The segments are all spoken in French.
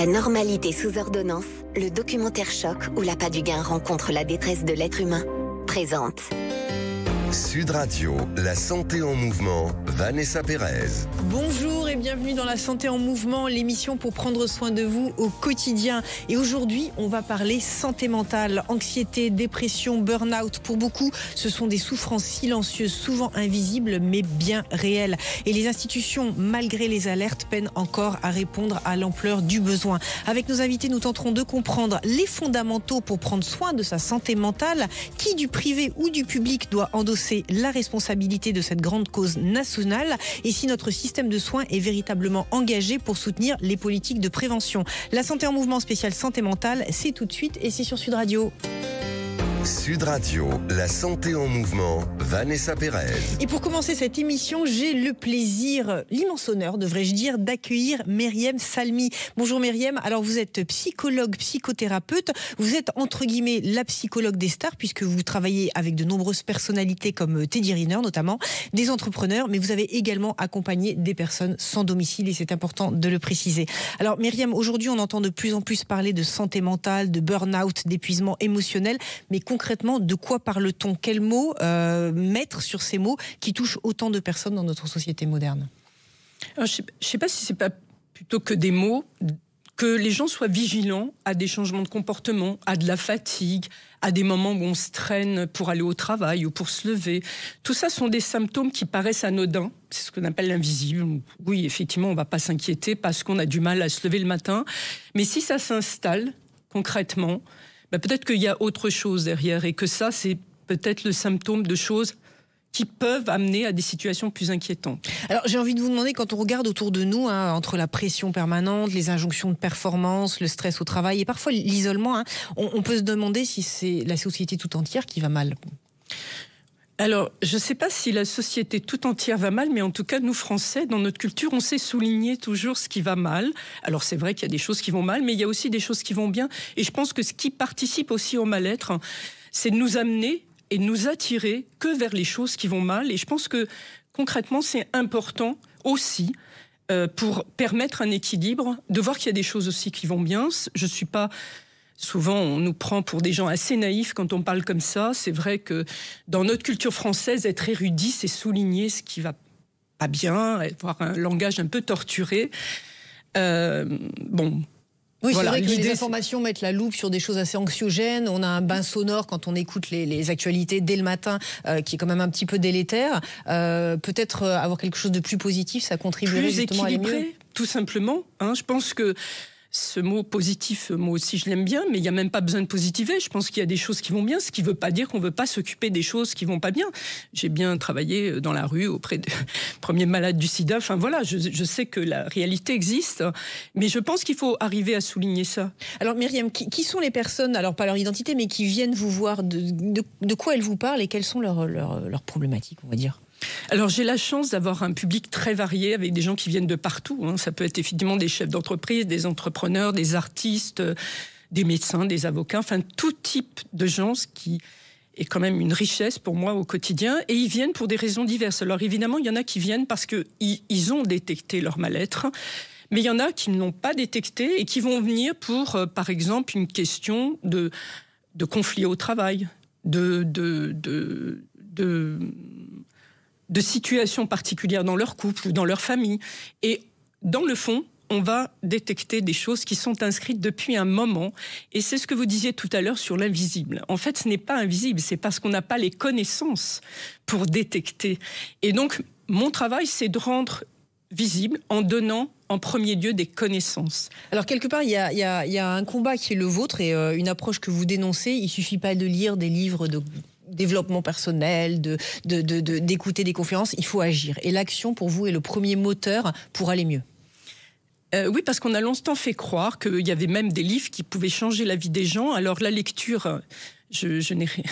La normalité sous ordonnance, le documentaire choc où l'appât du gain rencontre la détresse de l'être humain, présente. Sud Radio, la santé en mouvement, Vanessa Pérez. Bonjour et bienvenue dans La Santé en Mouvement, l'émission pour prendre soin de vous au quotidien. Et aujourd'hui, on va parler santé mentale, anxiété, dépression, burn-out. Pour beaucoup, ce sont des souffrances silencieuses, souvent invisibles, mais bien réelles. Et les institutions, malgré les alertes, peinent encore à répondre à l'ampleur du besoin. Avec nos invités, nous tenterons de comprendre les fondamentaux pour prendre soin de sa santé mentale. Qui du privé ou du public doit endosser la responsabilité de cette grande cause nationale et si notre système de soins est véritablement engagé pour soutenir les politiques de prévention. La santé en mouvement spécial santé mentale, c'est tout de suite et c'est sur Sud Radio. Sud Radio, la santé en mouvement, Vanessa Pérez. Et pour commencer cette émission, j'ai le plaisir, l'immense honneur, devrais-je dire, d'accueillir Myriam Salmi. Bonjour Myriam, alors vous êtes psychologue, psychothérapeute, vous êtes entre guillemets la psychologue des stars puisque vous travaillez avec de nombreuses personnalités comme Teddy Riner notamment, des entrepreneurs, mais vous avez également accompagné des personnes sans domicile et c'est important de le préciser. Alors Myriam, aujourd'hui on entend de plus en plus parler de santé mentale, de burn-out, d'épuisement émotionnel, mais concrètement, de quoi parle-t-on? Quels mots mettre sur ces mots qui touchent autant de personnes dans notre société moderne? Alors, je ne sais pas si ce n'est pas plutôt que des mots, que les gens soient vigilants à des changements de comportement, à de la fatigue, à des moments où on se traîne pour aller au travail ou pour se lever. Tout ça sont des symptômes qui paraissent anodins. C'est ce qu'on appelle l'invisible. Oui, effectivement, on ne va pas s'inquiéter parce qu'on a du mal à se lever le matin. Mais si ça s'installe concrètement, peut-être qu'il y a autre chose derrière et que ça, c'est peut-être le symptôme de choses qui peuvent amener à des situations plus inquiétantes. Alors j'ai envie de vous demander, quand on regarde autour de nous, entre la pression permanente, les injonctions de performance, le stress au travail et parfois l'isolement, on peut se demander si c'est la société tout entière qui va mal. Alors, je ne sais pas si la société tout entière va mal, mais en tout cas, nous, Français, dans notre culture, on sait souligner toujours ce qui va mal. Alors, c'est vrai qu'il y a des choses qui vont mal, mais il y a aussi des choses qui vont bien. Et je pense que ce qui participe aussi au mal-être, c'est de nous amener et de nous attirer que vers les choses qui vont mal. Et je pense que, concrètement, c'est important aussi pour permettre un équilibre, de voir qu'il y a des choses aussi qui vont bien. Je ne suis pas... Souvent, on nous prend pour des gens assez naïfs quand on parle comme ça. C'est vrai que dans notre culture française, être érudit, c'est souligner ce qui va pas bien, avoir un langage un peu torturé. Oui, voilà, c'est vrai que les informations mettent la loupe sur des choses assez anxiogènes. On a un bain sonore quand on écoute les actualités dès le matin, qui est quand même un petit peu délétère. Peut-être avoir quelque chose de plus positif, ça contribuerait justement à aller mieux. Tout simplement. Je pense que ce mot positif, moi aussi je l'aime bien, mais il n'y a même pas besoin de positiver. Je pense qu'il y a des choses qui vont bien, ce qui ne veut pas dire qu'on ne veut pas s'occuper des choses qui ne vont pas bien. J'ai bien travaillé dans la rue auprès des premiers malades du sida. Enfin voilà, je sais que la réalité existe, mais je pense qu'il faut arriver à souligner ça. Alors Myriam, qui sont les personnes, alors pas leur identité, mais qui viennent vous voir, de quoi elles vous parlent et quelles sont leurs problématiques, on va dire? Alors j'ai la chance d'avoir un public très varié avec des gens qui viennent de partout. Ça peut être effectivement des chefs d'entreprise, des entrepreneurs, des artistes, des médecins, des avocats, enfin tout type de gens, ce qui est quand même une richesse pour moi au quotidien. Et ils viennent pour des raisons diverses. Alors évidemment, il y en a qui viennent parce qu'ils ont détecté leur mal-être. Mais il y en a qui ne l'ont pas détecté et qui vont venir pour, par exemple, une question de conflit au travail, de situations particulières dans leur couple ou dans leur famille. Et dans le fond, on va détecter des choses qui sont inscrites depuis un moment. Et c'est ce que vous disiez tout à l'heure sur l'invisible. En fait, ce n'est pas invisible, c'est parce qu'on n'a pas les connaissances pour détecter. Et donc, mon travail, c'est de rendre visible en donnant en premier lieu des connaissances. Alors quelque part, il y a un combat qui est le vôtre et une approche que vous dénoncez. Il ne suffit pas de lire des livres de développement personnel, d'écouter des conférences, il faut agir. Et l'action, pour vous, est le premier moteur pour aller mieux. Oui, parce qu'on a longtemps fait croire qu'il y avait même des livres qui pouvaient changer la vie des gens. Alors la lecture, je n'ai rien...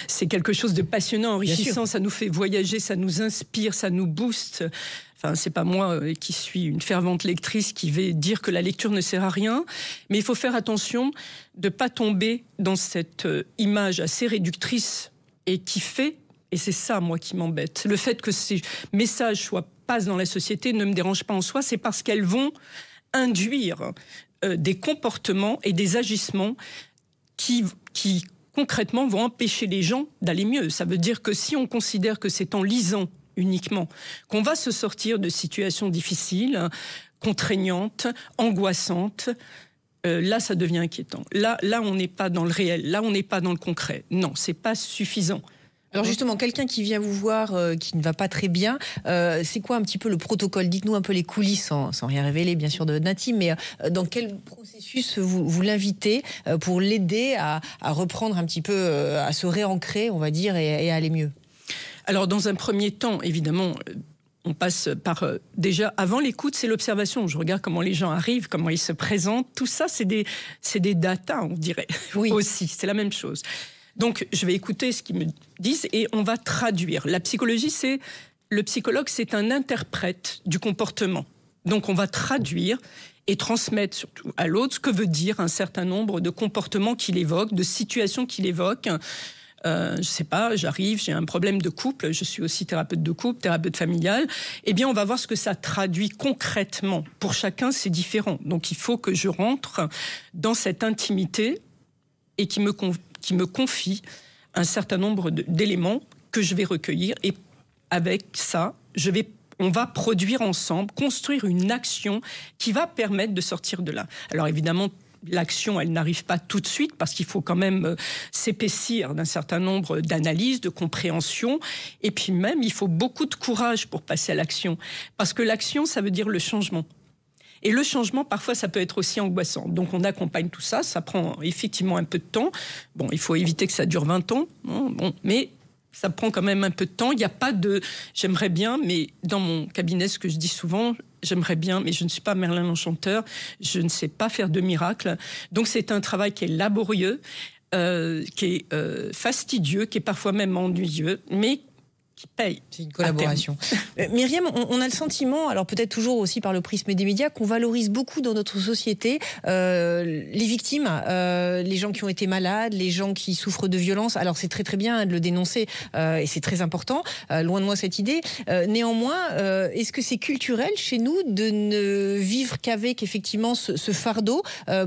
C'est quelque chose de passionnant, enrichissant, ça nous fait voyager, ça nous inspire, ça nous booste. Enfin, c'est pas moi qui suis une fervente lectrice qui vais dire que la lecture ne sert à rien, mais il faut faire attention de ne pas tomber dans cette image assez réductrice et qui fait, et c'est ça moi qui m'embête, le fait que ces messages passent dans la société ne me dérange pas en soi, c'est parce qu'elles vont induire des comportements et des agissements qui concrètement vont empêcher les gens d'aller mieux. Ça veut dire que si on considère que c'est en lisant uniquement qu'on va se sortir de situations difficiles, contraignantes, angoissantes, là, ça devient inquiétant. Là, on n'est pas dans le réel. Là, on n'est pas dans le concret. Non, c'est pas suffisant. Alors justement, quelqu'un qui vient vous voir, qui ne va pas très bien, c'est quoi un petit peu le protocole? Dites-nous un peu les coulisses, sans rien révéler bien sûr de Nati, mais dans quel processus vous l'invitez pour l'aider à reprendre un petit peu, à se réancrer, on va dire, et à aller mieux? Alors dans un premier temps, évidemment, on passe par, déjà, avant l'écoute, c'est l'observation. Je regarde comment les gens arrivent, comment ils se présentent. Tout ça, c'est des datas, on dirait. Oui. Aussi, c'est la même chose. Donc, je vais écouter ce qu'ils me disent et on va traduire. La psychologie, le psychologue, c'est un interprète du comportement. Donc, on va traduire et transmettre surtout à l'autre ce que veut dire un certain nombre de comportements qu'il évoque, de situations qu'il évoque. Je sais pas, j'arrive, j'ai un problème de couple, je suis aussi thérapeute de couple, thérapeute familiale. Eh bien, on va voir ce que ça traduit concrètement. Pour chacun, c'est différent. Donc, il faut que je rentre dans cette intimité et qui me confie un certain nombre d'éléments que je vais recueillir. Et avec ça, on va produire ensemble, construire une action qui va permettre de sortir de là. Alors évidemment, l'action, elle n'arrive pas tout de suite parce qu'il faut quand même s'épaissir d'un certain nombre d'analyses, de compréhension. Et puis même, il faut beaucoup de courage pour passer à l'action. Parce que l'action, ça veut dire le changement. Et le changement, parfois, ça peut être aussi angoissant. Donc, on accompagne tout ça. Ça prend effectivement un peu de temps. Bon, il faut éviter que ça dure 20 ans. Bon, mais ça prend quand même un peu de temps. Il n'y a pas de « j'aimerais bien », mais dans mon cabinet, ce que je dis souvent, j'aimerais bien, mais je ne suis pas Merlin l'Enchanteur. Je ne sais pas faire de miracle. Donc, c'est un travail qui est laborieux, qui est fastidieux, qui est parfois même ennuyeux, mais qui paye. C'est une collaboration. Myriam, on a le sentiment, alors peut-être toujours aussi par le prisme des médias, qu'on valorise beaucoup dans notre société les victimes, les gens qui ont été malades, les gens qui souffrent de violence. Alors c'est très très bien de le dénoncer et c'est très important, loin de moi cette idée. Néanmoins, est-ce que c'est culturel chez nous de ne vivre qu'avec effectivement ce fardeau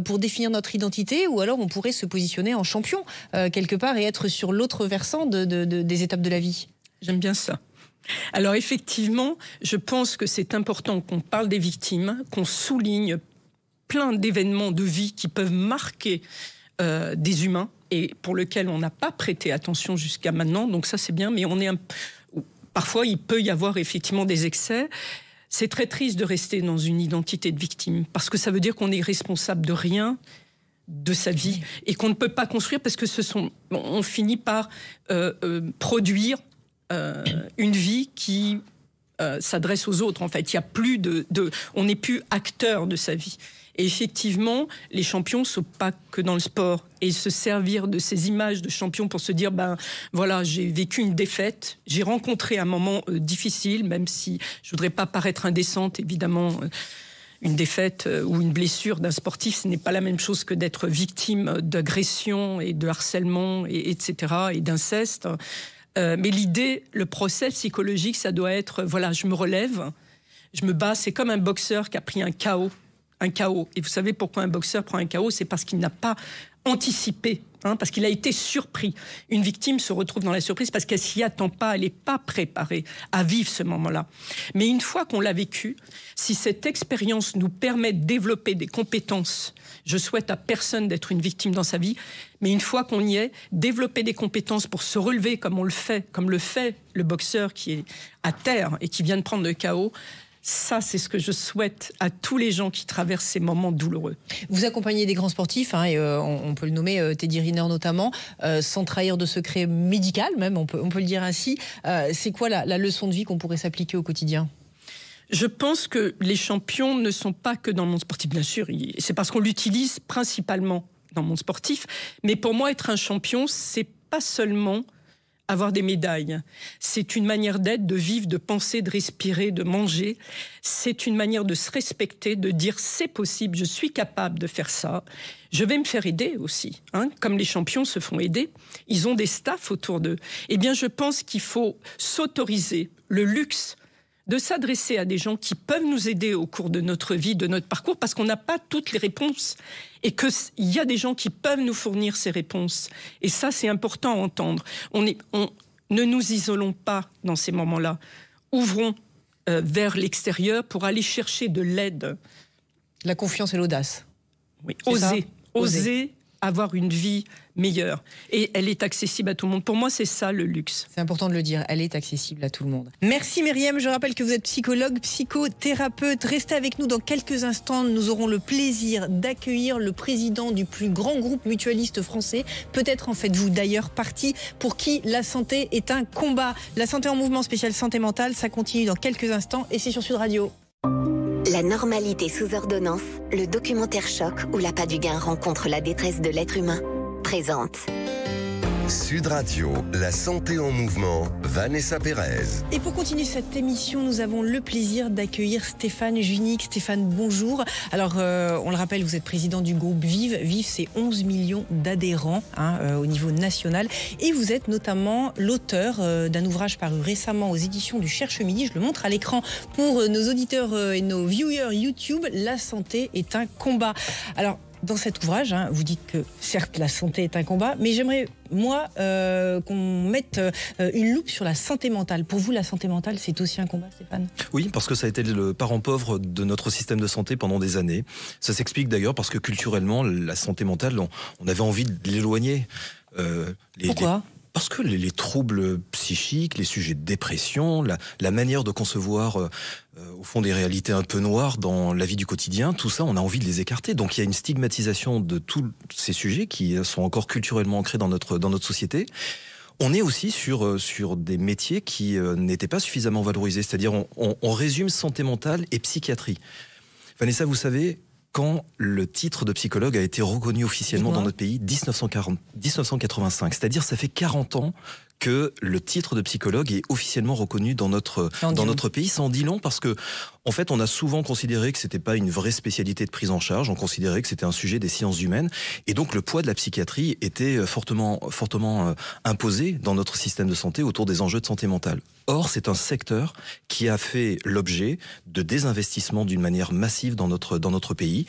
pour définir notre identité, ou alors on pourrait se positionner en champion quelque part et être sur l'autre versant des étapes de la vie? J'aime bien ça. Alors effectivement, je pense que c'est important qu'on parle des victimes, qu'on souligne plein d'événements de vie qui peuvent marquer des humains et pour lesquels on n'a pas prêté attention jusqu'à maintenant. Donc ça, c'est bien, mais parfois, il peut y avoir effectivement des excès. C'est très triste de rester dans une identité de victime parce que ça veut dire qu'on est responsable de rien de sa vie et qu'on ne peut pas construire parce que on finit par produire une vie qui s'adresse aux autres. En fait, il y a plus on n'est plus acteur de sa vie. Et effectivement, les champions ne sont pas que dans le sport. Et se servir de ces images de champions pour se dire, voilà, j'ai vécu une défaite, j'ai rencontré un moment difficile, même si je voudrais pas paraître indécente, évidemment. Une défaite ou une blessure d'un sportif, ce n'est pas la même chose que d'être victime d'agression et de harcèlement, etc., et d'inceste. Mais l'idée, le procès psychologique, ça doit être, voilà, je me relève, je me bats. C'est comme un boxeur qui a pris un KO. Et vous savez pourquoi un boxeur prend un KO? C'est parce qu'il n'a pas anticipé, parce qu'il a été surpris. Une victime se retrouve dans la surprise parce qu'elle s'y attend pas, elle n'est pas préparée à vivre ce moment-là. Mais une fois qu'on l'a vécu, si cette expérience nous permet de développer des compétences, je souhaite à personne d'être une victime dans sa vie, mais une fois qu'on y est, développer des compétences pour se relever comme le fait le boxeur qui est à terre et qui vient de prendre le KO. Ça, c'est ce que je souhaite à tous les gens qui traversent ces moments douloureux. Vous accompagnez des grands sportifs, et on peut le nommer Teddy Riner notamment, sans trahir de secret médical même, on peut le dire ainsi. C'est quoi la leçon de vie qu'on pourrait s'appliquer au quotidien ? Je pense que les champions ne sont pas que dans le monde sportif, bien sûr. C'est parce qu'on l'utilise principalement dans le monde sportif. Mais pour moi, être un champion, c'est pas seulement avoir des médailles. C'est une manière d'être, de vivre, de penser, de respirer, de manger. C'est une manière de se respecter, de dire c'est possible, je suis capable de faire ça. Je vais me faire aider aussi, comme les champions se font aider. Ils ont des staffs autour d'eux. Eh bien, je pense qu'il faut s'autoriser le luxe de s'adresser à des gens qui peuvent nous aider au cours de notre vie, de notre parcours, parce qu'on n'a pas toutes les réponses et qu'il y a des gens qui peuvent nous fournir ces réponses. Et ça, c'est important à entendre. Ne nous isolons pas dans ces moments-là. Ouvrons vers l'extérieur pour aller chercher de l'aide. La confiance et l'audace. Oui, oser avoir une vie meilleure. Et elle est accessible à tout le monde. Pour moi, c'est ça le luxe. C'est important de le dire, elle est accessible à tout le monde. Merci Myriam, je rappelle que vous êtes psychologue, psychothérapeute. Restez avec nous dans quelques instants. Nous aurons le plaisir d'accueillir le président du plus grand groupe mutualiste français. Peut-être en faites-vous d'ailleurs partie, pour qui la santé est un combat. La santé en mouvement spécial santé mentale, ça continue dans quelques instants et c'est sur Sud Radio. La normalité sous ordonnance, le documentaire choc où l'appât du gain rencontre la détresse de l'être humain, présente. Sud Radio, la santé en mouvement, Vanessa Pérez. Et pour continuer cette émission, nous avons le plaisir d'accueillir Stéphane Junique. Stéphane, bonjour. Alors, on le rappelle, vous êtes président du groupe Vive. Vive, c'est 11 millions d'adhérents au niveau national. Et vous êtes notamment l'auteur d'un ouvrage paru récemment aux éditions du Cherche Midi. Je le montre à l'écran pour nos auditeurs et nos viewers YouTube. La santé est un combat. Alors, dans cet ouvrage, vous dites que certes la santé est un combat, mais j'aimerais, moi, qu'on mette une loupe sur la santé mentale. Pour vous, la santé mentale, c'est aussi un combat, Stéphane ? Oui, parce que ça a été le parent pauvre de notre système de santé pendant des années. Ça s'explique d'ailleurs parce que culturellement, la santé mentale, on avait envie de l'éloigner. Pourquoi ? Parce que les troubles psychiques, les sujets de dépression, la manière de concevoir au fond des réalités un peu noires dans la vie du quotidien, tout ça, on a envie de les écarter. Donc il y a une stigmatisation de tous ces sujets qui sont encore culturellement ancrés dans notre société. On est aussi sur des métiers qui n'étaient pas suffisamment valorisés. C'est-à-dire on résume santé mentale et psychiatrie. Vanessa, vous savez, quand le titre de psychologue a été reconnu officiellement dans notre pays, 1985. C'est-à-dire, ça fait 40 ans que le titre de psychologue est officiellement reconnu dans notre pays. Ça en dit long parce que, en fait, on a souvent considéré que c'était pas une vraie spécialité de prise en charge. On considérait que c'était un sujet des sciences humaines. Et donc, le poids de la psychiatrie était fortement imposé dans notre système de santé autour des enjeux de santé mentale. Or, c'est un secteur qui a fait l'objet de désinvestissement d'une manière massive dans notre pays.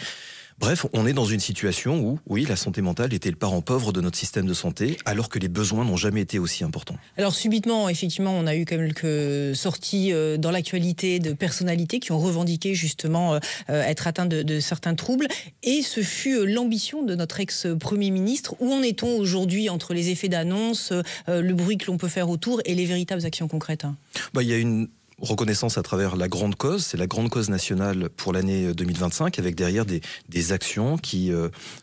Bref, on est dans une situation où, oui, la santé mentale était le parent pauvre de notre système de santé, alors que les besoins n'ont jamais été aussi importants. Alors subitement, effectivement, on a eu quelques sorties dans l'actualité de personnalités qui ont revendiqué justement être atteintes de certains troubles. Et ce fut l'ambition de notre ex-premier ministre. Où en est-on aujourd'hui entre les effets d'annonce, le bruit que l'on peut faire autour et les véritables actions concrètes ? Il y a une reconnaissance à travers la grande cause, c'est la grande cause nationale pour l'année 2025, avec derrière des actions qui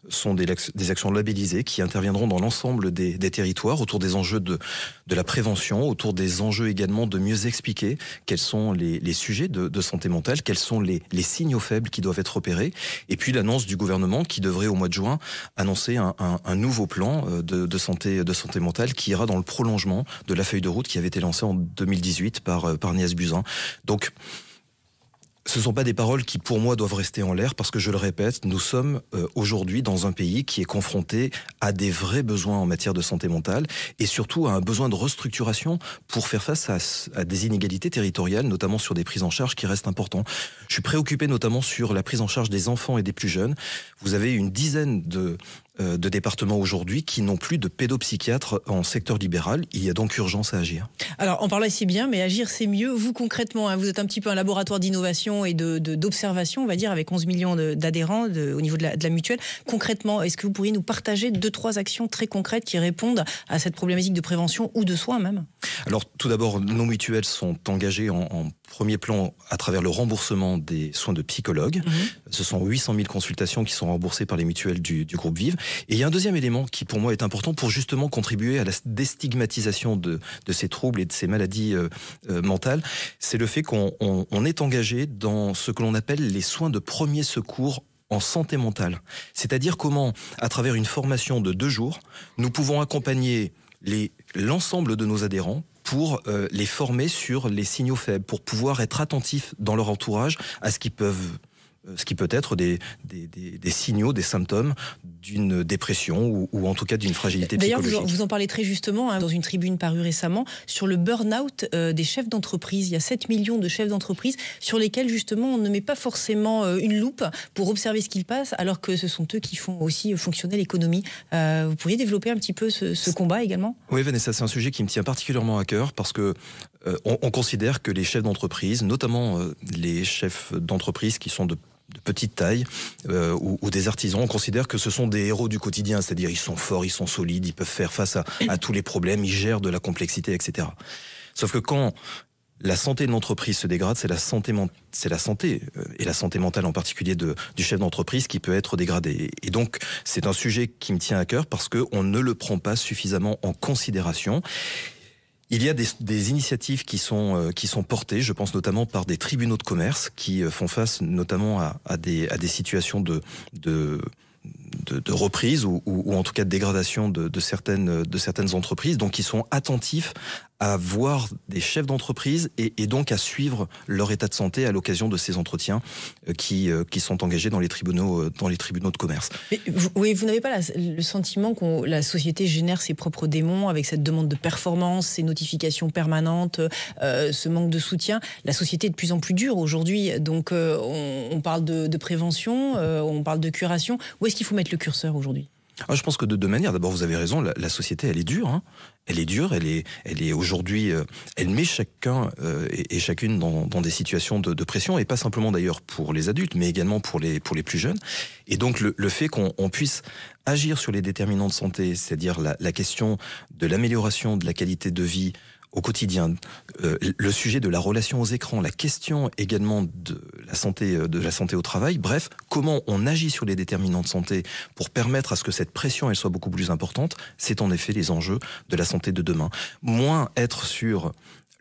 sont des actions labellisées, qui interviendront dans l'ensemble des territoires, autour des enjeux de la prévention, autour des enjeux également de mieux expliquer quels sont les sujets de santé mentale, quels sont les signaux faibles qui doivent être repérés, et puis l'annonce du gouvernement qui devrait au mois de juin annoncer un nouveau plan de santé mentale qui ira dans le prolongement de la feuille de route qui avait été lancée en 2018 par Nias Buzyn. Donc, ce ne sont pas des paroles qui, pour moi, doivent rester en l'air, parce que, je le répète, nous sommes aujourd'hui dans un pays qui est confronté à des vrais besoins en matière de santé mentale, et surtout à un besoin de restructuration pour faire face à des inégalités territoriales, notamment sur des prises en charge qui restent importantes. Je suis préoccupé notamment sur la prise en charge des enfants et des plus jeunes. Vous avez une dizaine de départements aujourd'hui qui n'ont plus de pédopsychiatres en secteur libéral. Il y a donc urgence à agir. Alors, on parle si bien, mais agir, c'est mieux. Vous, concrètement, vous êtes un petit peu un laboratoire d'innovation et d'observation, on va dire, avec 11 millions d'adhérents au niveau de la mutuelle. Concrètement, est-ce que vous pourriez nous partager 2-3 actions très concrètes qui répondent à cette problématique de prévention ou de soins même ? Alors, tout d'abord, nos mutuelles sont engagées en premier plan à travers le remboursement des soins de psychologues. Ce sont 800 000 consultations qui sont remboursées par les mutuelles du groupe Vive. Et il y a un deuxième élément qui, pour moi, est important pour justement contribuer à la déstigmatisation de ces troubles et de ces maladies mentales. C'est le fait qu'on est engagé dans ce que l'on appelle les soins de premier secours en santé mentale. C'est-à-dire comment, à travers une formation de 2 jours, nous pouvons accompagner l'ensemble de nos adhérents pour les former sur les signaux faibles, pour pouvoir être attentifs dans leur entourage à ce qu'ils peuvent ce qui peut être des signaux, des symptômes d'une dépression ou en tout cas d'une fragilité psychologique. D'ailleurs, vous en parlez très justement dans une tribune parue récemment sur le burn-out des chefs d'entreprise. Il y a 7 millions de chefs d'entreprise sur lesquels justement on ne met pas forcément une loupe pour observer ce qu'il passe, alors que ce sont eux qui font aussi fonctionner l'économie. Vous pourriez développer un petit peu ce combat également ? Oui, Vanessa, c'est un sujet qui me tient particulièrement à cœur parce que on considère que les chefs d'entreprise, notamment les chefs d'entreprise qui sont de petite taille ou des artisans, on considère que ce sont des héros du quotidien, c'est-à-dire ils sont forts, ils sont solides, ils peuvent faire face à tous les problèmes, ils gèrent de la complexité, etc. Sauf que quand la santé de l'entreprise se dégrade, c'est la santé et la santé mentale en particulier du chef d'entreprise qui peut être dégradée. Et donc c'est un sujet qui me tient à cœur parce qu'on ne le prend pas suffisamment en considération. Il y a des initiatives qui sont portées, je pense notamment par des tribunaux de commerce qui font face notamment à des situations de reprise ou en tout cas de dégradation de certaines entreprises, donc qui sont attentifs à voir des chefs d'entreprise et donc à suivre leur état de santé à l'occasion de ces entretiens qui sont engagés dans les tribunaux de commerce. Mais vous n'avez pas le sentiment que la société génère ses propres démons avec cette demande de performance, ces notifications permanentes, ce manque de soutien? La société est de plus en plus dure aujourd'hui, donc on parle de prévention, on parle de curation. Où est-ce qu'il faut mettre le curseur aujourd'hui? Je pense que de deux manières. D'abord, vous avez raison, la société, elle est dure. Hein. Elle est dure, elle est aujourd'hui... elle met chacun et chacune dans des situations de pression, et pas simplement d'ailleurs pour les adultes, mais également pour les plus jeunes. Et donc, le fait qu'on puisse agir sur les déterminants de santé, c'est-à-dire la question de l'amélioration de la qualité de vie au quotidien, le sujet de la relation aux écrans, la question également de la santé au travail, bref, comment on agit sur les déterminants de santé pour permettre à ce que cette pression elle soit beaucoup plus importante, c'est en effet les enjeux de la santé de demain. Moins être sur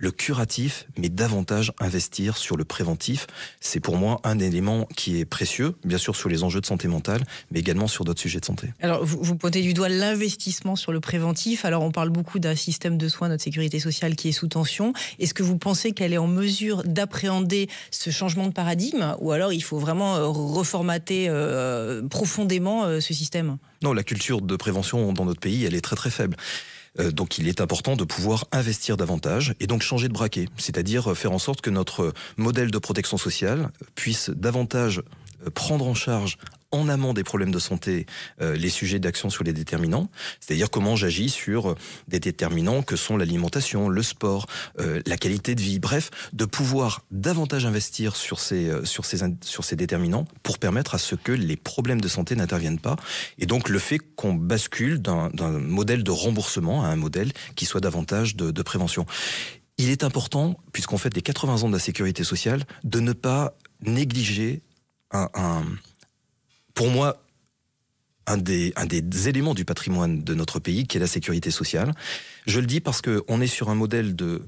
le curatif, mais davantage investir sur le préventif. C'est pour moi un élément qui est précieux, bien sûr sur les enjeux de santé mentale, mais également sur d'autres sujets de santé. Alors, vous pointez du doigt l'investissement sur le préventif. Alors, on parle beaucoup d'un système de soins, notre sécurité sociale, qui est sous tension. Est-ce que vous pensez qu'elle est en mesure d'appréhender ce changement de paradigme, ou alors il faut vraiment reformater profondément ce système? Non, la culture de prévention dans notre pays, elle est très très faible. Donc il est important de pouvoir investir davantage et donc changer de braquet, c'est-à-dire faire en sorte que notre modèle de protection sociale puisse davantage prendre en charge en amont des problèmes de santé les sujets d'action sur les déterminants, c'est-à-dire comment j'agis sur des déterminants que sont l'alimentation, le sport, la qualité de vie, bref, de pouvoir davantage investir sur ces déterminants pour permettre à ce que les problèmes de santé n'interviennent pas. Et donc le fait qu'on bascule d'un modèle de remboursement à un modèle qui soit davantage de prévention. Il est important, puisqu'on fête les 80 ans de la sécurité sociale, de ne pas négliger pour moi, un des éléments du patrimoine de notre pays, qui est la sécurité sociale. Je le dis parce qu'on est sur un modèle de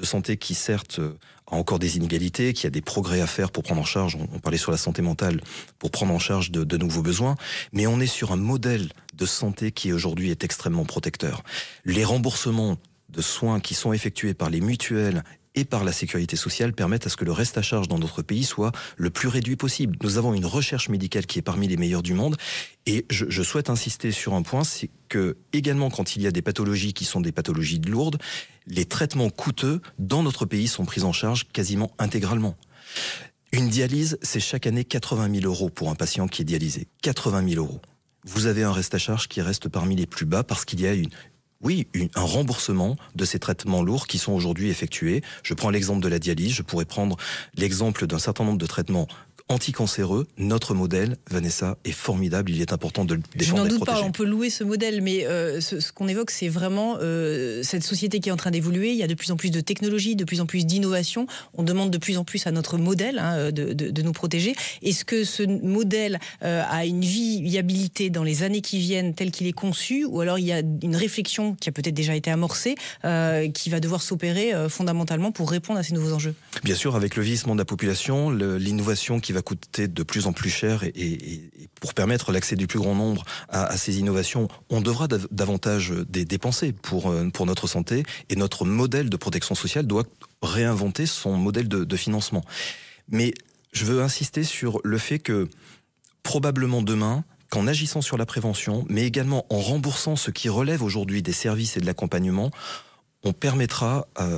santé qui, certes, a encore des inégalités, qui a des progrès à faire pour prendre en charge, on parlait sur la santé mentale, pour prendre en charge de nouveaux besoins, mais on est sur un modèle de santé qui aujourd'hui est extrêmement protecteur. Les remboursements de soins qui sont effectués par les mutuelles et par la sécurité sociale permettent à ce que le reste à charge dans notre pays soit le plus réduit possible. Nous avons une recherche médicale qui est parmi les meilleures du monde, et je souhaite insister sur un point, c'est que également quand il y a des pathologies qui sont des pathologies lourdes, les traitements coûteux dans notre pays sont pris en charge quasiment intégralement. Une dialyse, c'est chaque année 80 000 € pour un patient qui est dialysé. 80 000 €. Vous avez un reste à charge qui reste parmi les plus bas parce qu'il y a un remboursement de ces traitements lourds qui sont aujourd'hui effectués. Je prends l'exemple de la dialyse, je pourrais prendre l'exemple d'un certain nombre de traitements anticancéreux. Notre modèle, Vanessa, est formidable. Il est important de le défendre et de protéger. Je n'en doute pas, on peut louer ce modèle, mais ce qu'on évoque, c'est vraiment cette société qui est en train d'évoluer. Il y a de plus en plus de technologies, de plus en plus d'innovations. On demande de plus en plus à notre modèle de nous protéger. Est-ce que ce modèle a une viabilité dans les années qui viennent tel qu'il est conçu, ou alors il y a une réflexion qui a peut-être déjà été amorcée, qui va devoir s'opérer fondamentalement pour répondre à ces nouveaux enjeux? Bien sûr, avec le vieillissement de la population, l'innovation qui va coûter de plus en plus cher et pour permettre l'accès du plus grand nombre à ces innovations, on devra davantage dépenser pour notre santé, et notre modèle de protection sociale doit réinventer son modèle de financement. Mais je veux insister sur le fait que probablement demain, qu'en agissant sur la prévention, mais également en remboursant ce qui relève aujourd'hui des services et de l'accompagnement, on permettra à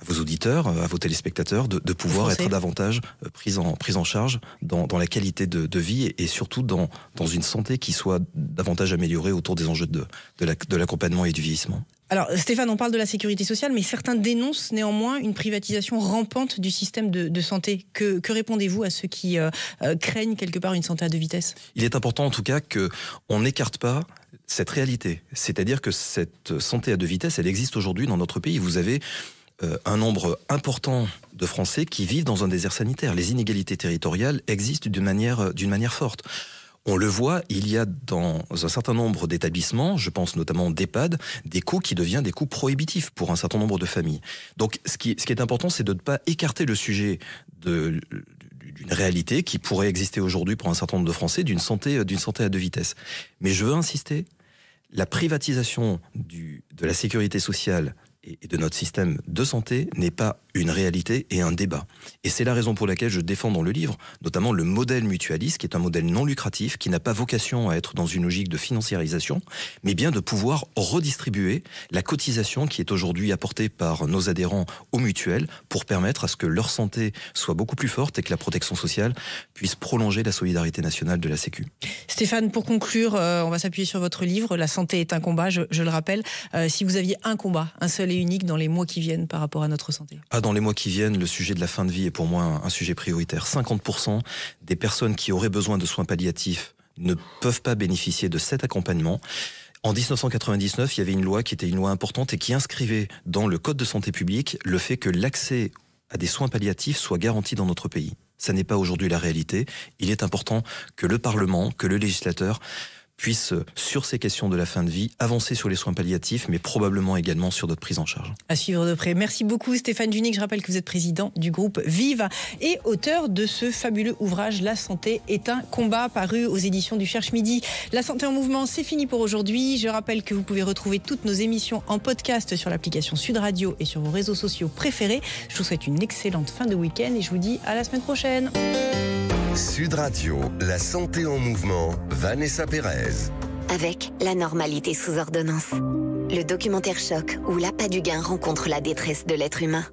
vos auditeurs, à vos téléspectateurs, de pouvoir être davantage pris en charge dans la qualité de vie et surtout dans une santé qui soit davantage améliorée autour des enjeux de l'accompagnement et du vieillissement. Alors Stéphane, on parle de la sécurité sociale, mais certains dénoncent néanmoins une privatisation rampante du système de santé. Que répondez-vous à ceux qui craignent quelque part une santé à deux vitesses ? Il est important en tout cas qu'on n'écarte pas cette réalité. C'est-à-dire que cette santé à deux vitesses, elle existe aujourd'hui dans notre pays. Vous avez un nombre important de Français qui vivent dans un désert sanitaire. Les inégalités territoriales existent d'une manière forte. On le voit, il y a dans un certain nombre d'établissements, je pense notamment d'EHPAD, des coûts qui deviennent des coûts prohibitifs pour un certain nombre de familles. Donc ce qui est important, c'est de ne pas écarter le sujet d'une réalité qui pourrait exister aujourd'hui pour un certain nombre de Français, d'une santé à deux vitesses. Mais je veux insister, la privatisation de la sécurité sociale et de notre système de santé n'est pas une réalité et un débat. Et c'est la raison pour laquelle je défends dans le livre, notamment le modèle mutualiste, qui est un modèle non lucratif, qui n'a pas vocation à être dans une logique de financiarisation, mais bien de pouvoir redistribuer la cotisation qui est aujourd'hui apportée par nos adhérents aux mutuelles pour permettre à ce que leur santé soit beaucoup plus forte et que la protection sociale puisse prolonger la solidarité nationale de la Sécu. Stéphane, pour conclure, on va s'appuyer sur votre livre, La santé est un combat, je le rappelle. Si vous aviez un combat, un seul et unique dans les mois qui viennent par rapport à notre santé? Dans les mois qui viennent, le sujet de la fin de vie est pour moi un sujet prioritaire. 50% des personnes qui auraient besoin de soins palliatifs ne peuvent pas bénéficier de cet accompagnement. En 1999, il y avait une loi qui était une loi importante et qui inscrivait dans le Code de santé publique le fait que l'accès à des soins palliatifs soit garanti dans notre pays. Ça n'est pas aujourd'hui la réalité. Il est important que le Parlement, que le législateur puisse, sur ces questions de la fin de vie, avancer sur les soins palliatifs, mais probablement également sur d'autres prises en charge. À suivre de près. Merci beaucoup Stéphane Junique. Je rappelle que vous êtes président du groupe Vive et auteur de ce fabuleux ouvrage La santé est un combat, paru aux éditions du Cherche Midi. La santé en mouvement, c'est fini pour aujourd'hui. Je rappelle que vous pouvez retrouver toutes nos émissions en podcast sur l'application Sud Radio et sur vos réseaux sociaux préférés. Je vous souhaite une excellente fin de week-end et je vous dis à la semaine prochaine. Sud Radio, la santé en mouvement, Vanessa Pérez. Avec La normalité sous ordonnance. Le documentaire choc où l'appât du gain rencontre la détresse de l'être humain.